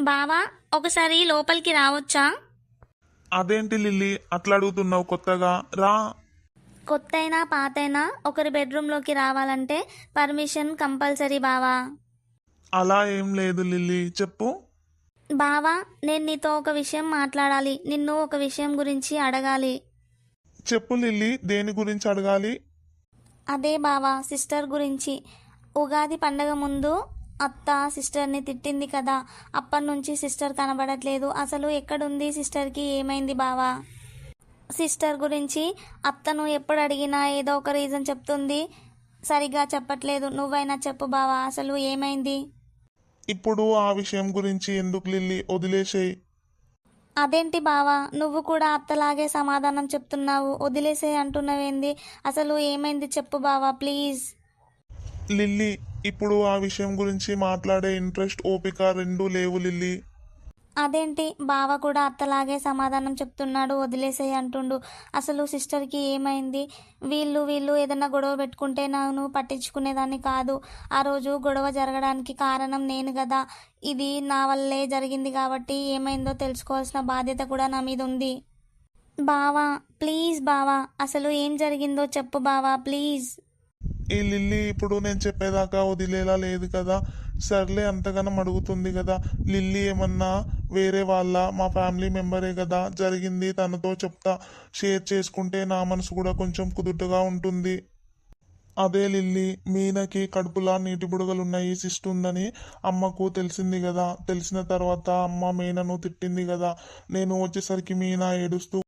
బావా, ఒకసారి లోపలికి రావచ్చా? అదేంటి లిల్లీ అట్లా అడుగుతున్నావు కొత్తగా? రా. కొత్తైనా పాతైనా ఒకరి బెడ్రూమ్లోకి రావాలంటే పర్మిషన్ కంపల్సరీ బావా. అలా ఏం లేదు లిల్లీ, చెప్పు. బావా, నేను నీతో ఒక విషయం మాట్లాడాలి. నిన్ను ఒక విషయం గురించి అడగాలి. చెప్పు లిల్లీ, దేని గురించి అడగాలి? అదే బావా, సిస్టర్ గురించి. ఉగాది పండగ ముందు అత్త సిస్టర్ని తిట్టింది కదా, అప్పటి నుంచి సిస్టర్ కనబడట్లేదు. అసలు ఎక్కడుంది సిస్టర్కి? ఏమైంది బావా? సిస్టర్ గురించి అత్తను ఎప్పుడు అడిగినా ఏదో ఒక రీజన్ చెప్తుంది, సరిగా చెప్పట్లేదు. నువ్వైనా చెప్పు బావా, అసలు ఏమైంది? ఇప్పుడు ఆ విషయం గురించి ఎందుకు లిల్లీ, వదిలేసేయ్. అదేంటి బావా, నువ్వు కూడా అత్తలాగే సమాధానం చెప్తున్నావు, వదిలేసే అంటున్నావేంది? అసలు ఏమైంది చెప్పు బావా, ప్లీజ్. లిల్లీ, ఇప్పుడు ఆ విషయం గురించి మాట్లాడే ఇంట్రెస్ట్, ఓపిక రెండూ లేవు లిల్లీ. అదేంటి బావ కూడా అత్తలాగే సమాధానం చెప్తున్నాడు, వదిలేసేయి అంటుండు. అసలు సిస్టర్కి ఏమైంది? వీళ్ళు ఏదన్నా గొడవ పెట్టుకుంటే నేను పట్టించుకునేదాన్ని కాదు. ఆ రోజు గొడవ జరగడానికి కారణం నేను కదా. ఇది నా వల్లే జరిగింది కాబట్టి ఏమైందో తెలుసుకోవాల్సిన బాధ్యత కూడా నా మీద ఉంది. బావా ప్లీజ్ బావా, అసలు ఏం జరిగిందో చెప్పు బావా ప్లీజ్. ఈ లిల్లీ ఇప్పుడు నేను చెప్పేదాకా వదిలేలా లేదు కదా. సర్లే, అంతగానం అడుగుతుంది కదా. లిల్లీ ఏమన్నా వేరే వాళ్ళ, మా ఫ్యామిలీ మెంబరే కదా. జరిగింది తనతో చెప్తా, షేర్ చేసుకుంటే నా మనసు కూడా కొంచెం కుదుటగా ఉంటుంది. అదే లిల్లీ, మీనకి కడుపులా నీటి బుడగలున్నాయి, సిస్ట్ ఉందని అమ్మకు తెలిసింది కదా. తెలిసిన తర్వాత అమ్మ మీనను తిట్టింది కదా. నేను వచ్చేసరికి మీనా ఏడుస్తూ